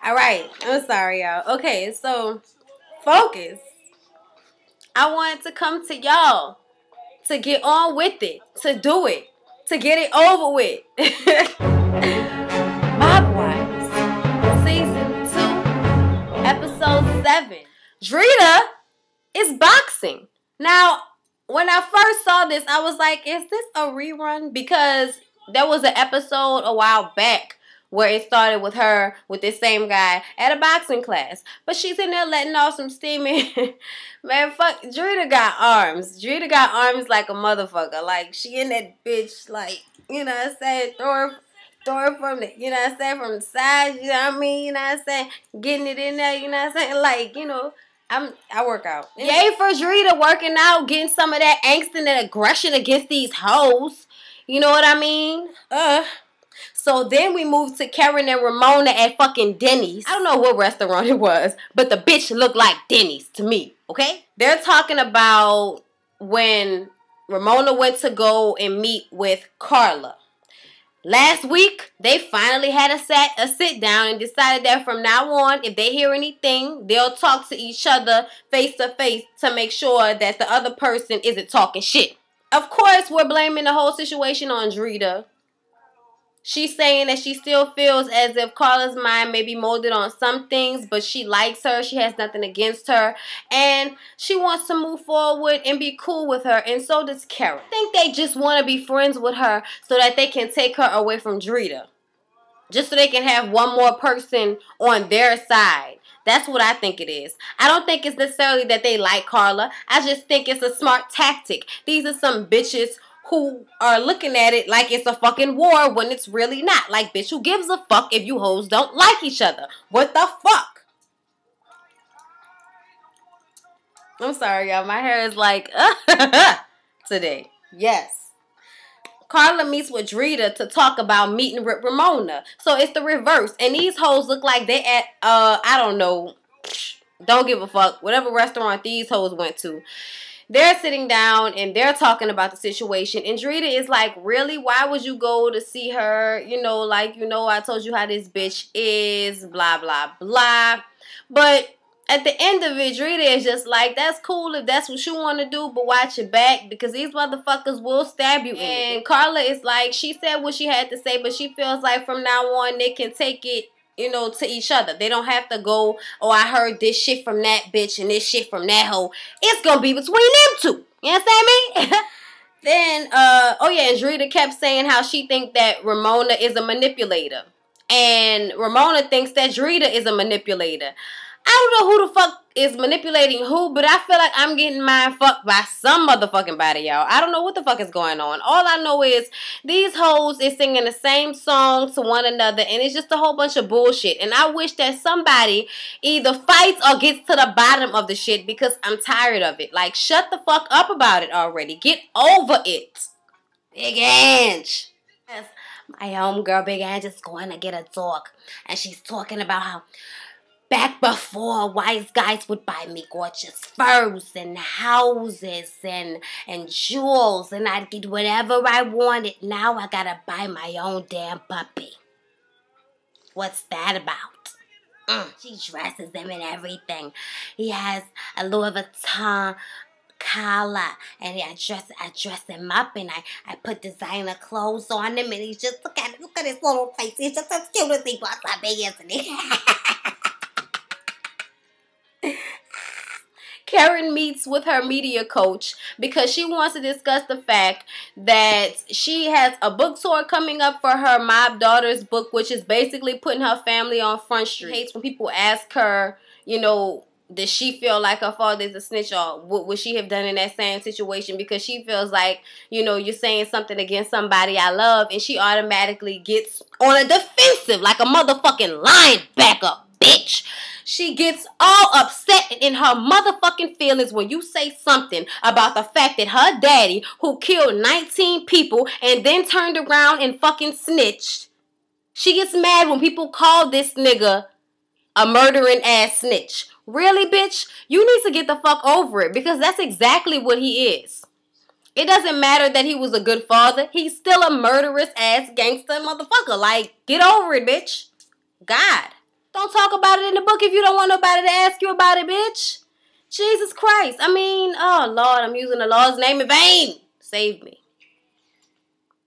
All right. I'm sorry, y'all. Okay, so focus. I wanted to come to y'all to get on with it, to do it, to get it over with. Mob Wives, Season 2, Episode 7. Drita is boxing. Now, when I first saw this, I was like, is this a rerun? Because there was an episode a while back where it started with her with this same guy at a boxing class. But she's in there letting off some steam. Man, fuck, Drita got arms. Drita got arms like a motherfucker. Like, she in that bitch, like, you know what I'm saying? Throw her from the, you know what I'm saying, from the side, you know what I mean? You know what I'm saying? Getting it in there, you know what I'm saying? Like, you know, I work out. Yay for Drita working out, getting some of that angst and that aggression against these hoes. You know what I mean? So then we moved to Karen and Ramona at fucking Denny's. I don't know what restaurant it was, but the bitch looked like Denny's to me, okay? They're talking about when Ramona went to go and meet with Carla. Last week, they finally had a sit down and decided that from now on, if they hear anything, they'll talk to each other face to face to make sure that the other person isn't talking shit. Of course, we're blaming the whole situation on Drita. She's saying that she still feels as if Carla's mind may be molded on some things, but she likes her. She has nothing against her. And she wants to move forward and be cool with her. And so does Karen. I think they just want to be friends with her so that they can take her away from Drita. Just so they can have one more person on their side. That's what I think it is. I don't think it's necessarily that they like Carla. I just think it's a smart tactic. These are some bitches who are looking at it like it's a fucking war when it's really not. Like, bitch, who gives a fuck if you hoes don't like each other? What the fuck? I'm sorry, y'all. My hair is like, today. Yes. Carla meets with Drita to talk about meeting with Ramona. So it's the reverse. And these hoes look like they at, I don't know, don't give a fuck. Whatever restaurant these hoes went to. They're sitting down and they're talking about the situation. And Drita is like, really? Why would you go to see her? You know, like, you know, I told you how this bitch is, blah, blah, blah. But at the end of it, Drita is just like, that's cool if that's what you want to do, but watch your back because these motherfuckers will stab you. And Carla is like, she said what she had to say, but she feels like from now on they can take it, you know, to each other. They don't have to go, oh, I heard this shit from that bitch and this shit from that hoe. It's gonna be between them two. You understand me? Then, oh yeah, and Drita kept saying how she think that Ramona is a manipulator. And Ramona thinks that Drita is a manipulator. I don't know who the fuck is manipulating who, but I feel like I'm getting mind fucked by some motherfucking body, y'all. I don't know what the fuck is going on. All I know is these hoes is singing the same song to one another, and it's just a whole bunch of bullshit. And I wish that somebody either fights or gets to the bottom of the shit because I'm tired of it. Like, shut the fuck up about it already. Get over it. Big Ange. Yes, my homegirl Big Ange is going to get a talk, and she's talking about how back before wise guys would buy me gorgeous furs and houses and jewels and I'd get whatever I wanted. Now I gotta buy my own damn puppy. What's that about? She dresses him and everything. He has a Louis Vuitton collar and I dress him up and I put designer clothes on him and he's just, look at his little face. He's just as cute as he wants to be, isn't he? Karen meets with her media coach because she wants to discuss the fact that she has a book tour coming up for her Mob Daughters book, which is basically putting her family on Front Street. She hates when people ask her, you know, does she feel like her father's a snitch or what would she have done in that same situation, because she feels like, you know, you're saying something against somebody I love and she automatically gets on a defensive like a motherfucking linebacker, bitch. She gets all upset in her motherfucking feelings when you say something about the fact that her daddy, who killed 19 people and then turned around and fucking snitched, she gets mad when people call this nigga a murdering ass snitch. Really, bitch? You need to get the fuck over it because that's exactly what he is. It doesn't matter that he was a good father. He's still a murderous ass gangster motherfucker. Like, get over it, bitch. God. Don't talk about it in the book if you don't want nobody to ask you about it, bitch. Jesus Christ. I mean, oh, Lord, I'm using the Lord's name in vain. Save me.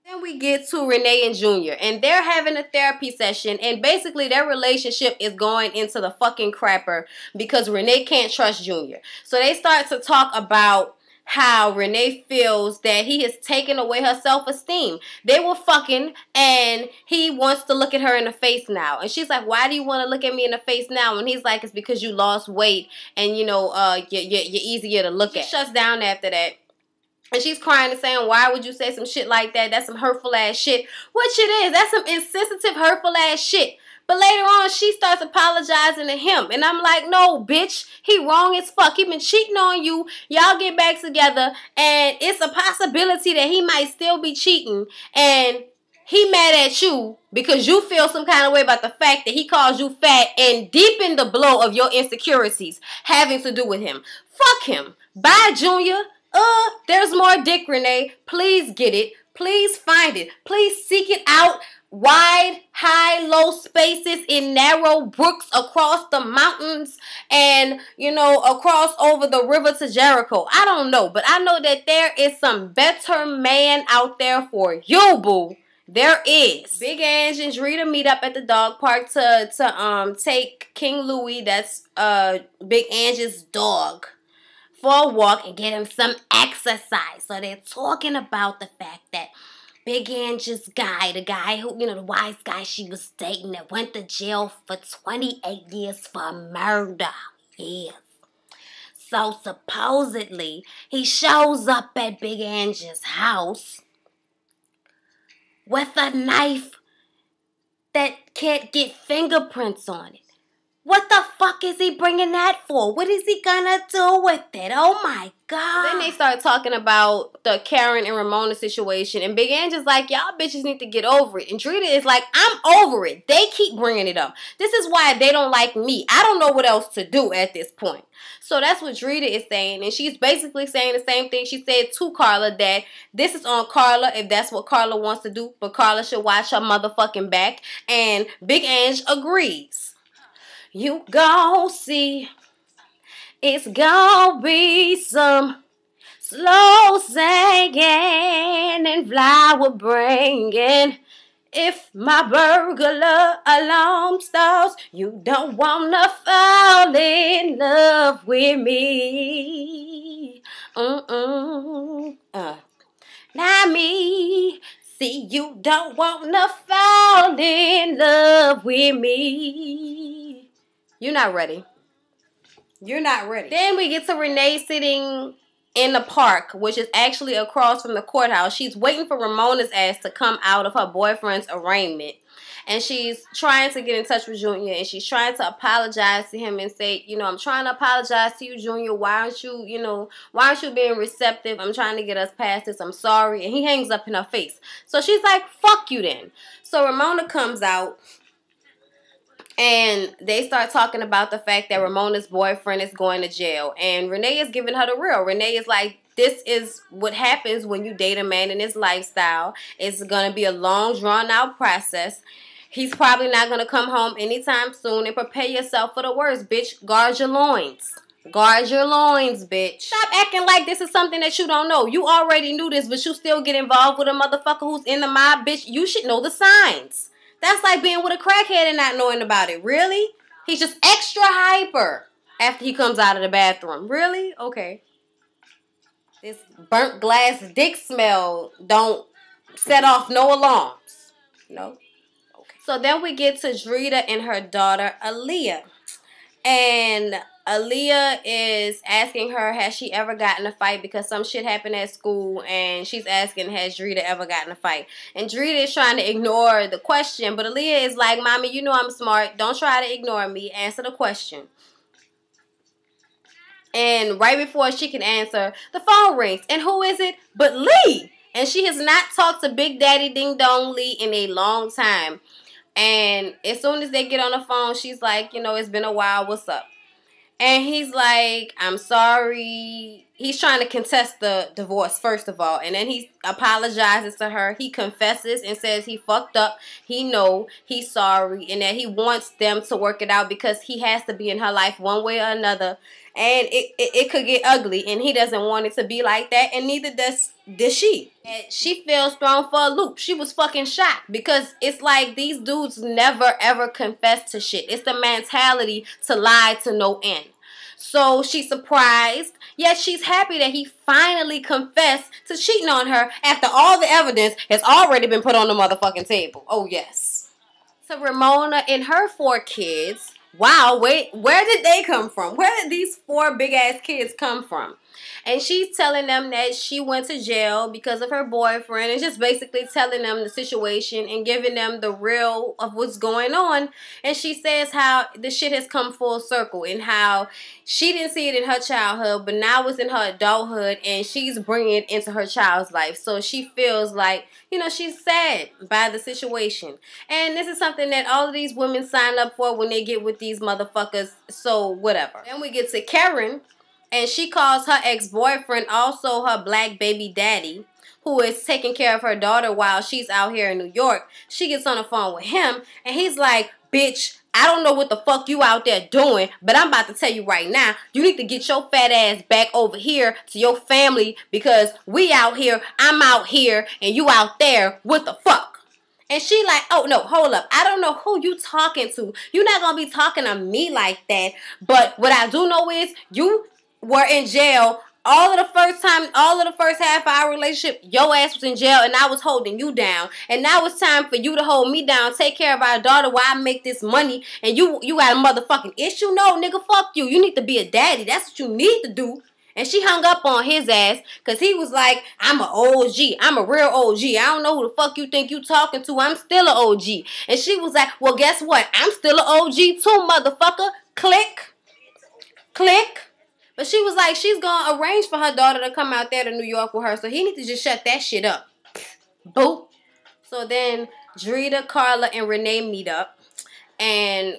Then we get to Renee and Junior, and they're having a therapy session, and basically their relationship is going into the fucking crapper because Renee can't trust Junior. So they start to talk about how Renee feels that he has taken away her self-esteem. They were fucking, and he wants to look at her in the face now. And she's like, why do you want to look at me in the face now? And he's like, it's because you lost weight, and, you know, you're easier to look at. She shuts down after that. And she's crying and saying, why would you say some shit like that? That's some hurtful ass shit. Which it is. That's some insensitive, hurtful ass shit. But later on, she starts apologizing to him. And I'm like, no, bitch. He wrong as fuck. He been cheating on you. Y'all get back together. And it's a possibility that he might still be cheating. And he mad at you because you feel some kind of way about the fact that he calls you fat and deepen the blow of your insecurities having to do with him. Fuck him. Bye, Junior. There's more dick, Renee. Please get it. Please find it. Please seek it out. Wide, high, low spaces in narrow brooks across the mountains and, you know, across over the river to Jericho. I don't know, but I know that there is some better man out there for you, boo. There is. Big Ange and Drita meet up at the dog park to take King Louie, that's Big Ange's dog, for a walk and get him some exercise. So they're talking about the fact that Big Ange's guy, the guy who, you know, the wise guy she was dating that went to jail for 28 years for murder. Yes. So supposedly he shows up at Big Ange's house with a knife that can't get fingerprints on it. What the fuck is he bringing that for? What is he gonna do with it? Oh my God. Then they start talking about the Karen and Ramona situation. And Big Ange is like, y'all bitches need to get over it. And Drita is like, I'm over it. They keep bringing it up. This is why they don't like me. I don't know what else to do at this point. So that's what Drita is saying. And she's basically saying the same thing she said to Carla, that this is on Carla if that's what Carla wants to do. But Carla should watch her motherfucking back. And Big Ange agrees. You gon' see, it's gon' be some slow singing and flower bringing. If my burglar alarm stalls, you don't wanna fall in love with me. Not me. See, you don't wanna fall in love with me. You're not ready. You're not ready. Then we get to Renee sitting in the park, which is actually across from the courthouse. She's waiting for Ramona's ass to come out of her boyfriend's arraignment. And she's trying to get in touch with Junior, and she's trying to apologize to him and say, you know, I'm trying to apologize to you, Junior. Why aren't you, you know, why aren't you being receptive? I'm trying to get us past this. I'm sorry. And he hangs up in her face. So she's like, fuck you then. So Ramona comes out. And they start talking about the fact that Ramona's boyfriend is going to jail. And Renee is giving her the real. Renee is like, this is what happens when you date a man in his lifestyle. It's going to be a long, drawn-out process. He's probably not going to come home anytime soon. And prepare yourself for the worst, bitch. Guard your loins. Guard your loins, bitch. Stop acting like this is something that you don't know. You already knew this, but you still get involved with a motherfucker who's in the mob, bitch. You should know the signs. That's like being with a crackhead and not knowing about it. Really? He's just extra hyper after he comes out of the bathroom. Really? Okay. This burnt glass dick smell don't set off no alarms. No? Okay. So then we get to Drita and her daughter, Aaliyah. And Aaliyah is asking her, has she ever gotten a fight? Because some shit happened at school, and she's asking, has Drita ever gotten a fight? And Drita is trying to ignore the question, but Aaliyah is like, Mommy, you know I'm smart. Don't try to ignore me. Answer the question. And right before she can answer, the phone rings. And who is it but Lee? And she has not talked to Big Daddy Ding Dong Lee in a long time. And as soon as they get on the phone, she's like, you know, it's been a while. What's up? And he's like, I'm sorry he's trying to contest the divorce, first of all. And then he apologizes to her. He confesses and says he fucked up. He know he's sorry. And that he wants them to work it out because he has to be in her life one way or another. And it could get ugly. And he doesn't want it to be like that. And neither does she. And she feels thrown for a loop. She was fucking shocked. Because it's like these dudes never ever confess to shit. It's the mentality to lie to no end. So she's surprised, yet she's happy that he finally confessed to cheating on her after all the evidence has already been put on the motherfucking table. Oh, yes. So Ramona and her 4 kids, wow, wait, where did they come from? Where did these 4 big-ass kids come from? And she's telling them that she went to jail because of her boyfriend and just basically telling them the situation and giving them the real of what's going on. And she says how the shit has come full circle and how she didn't see it in her childhood, but now it's in her adulthood and she's bringing it into her child's life. So she feels like, you know, she's sad by the situation. And this is something that all of these women sign up for when they get with these motherfuckers. So whatever. Then we get to Karen. And she calls her ex-boyfriend also her black baby daddy, who is taking care of her daughter while she's out here in New York. She gets on the phone with him, and he's like, bitch, I don't know what the fuck you out there doing, but I'm about to tell you right now, you need to get your fat ass back over here to your family because we out here, I'm out here, and you out there. What the fuck? And she like, oh, no, hold up. I don't know who you talking to. You're not going to be talking to me like that. But what I do know is you were in jail all of the first half of our relationship. Your ass was in jail and I was holding you down. And now it's time for you to hold me down, take care of our daughter while I make this money. And you got a motherfucking issue? No, nigga, fuck you. You need to be a daddy. That's what you need to do. And she hung up on his ass because he was like, I'm an OG. I'm a real OG. I don't know who the fuck you think you talking to. I'm still an OG. And she was like, well, guess what? I'm still an OG too, motherfucker. Click. Click. But she was like, she's going to arrange for her daughter to come out there to New York with her. So he needs to just shut that shit up. Boop. So then Drita, Carla, and Renee meet up. And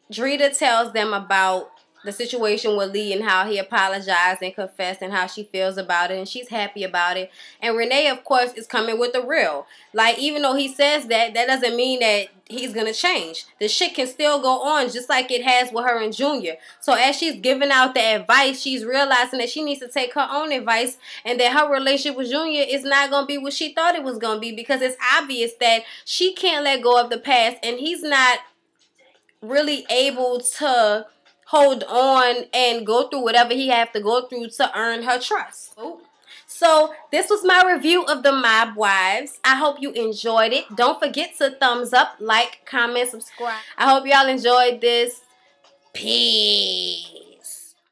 Drita tells them about the situation with Lee and how he apologized and confessed and how she feels about it. And she's happy about it. And Renee, of course, is coming with the real. Like, even though he says that, that doesn't mean that he's going to change. The shit can still go on just like it has with her and Junior. So as she's giving out the advice, she's realizing that she needs to take her own advice and that her relationship with Junior is not going to be what she thought it was going to be because it's obvious that she can't let go of the past and he's not really able to hold on and go through whatever he have to go through to earn her trust. Ooh. So this was my review of The Mob Wives. I hope you enjoyed it. Don't forget to thumbs up, like, comment, subscribe. I hope y'all enjoyed this. Peace.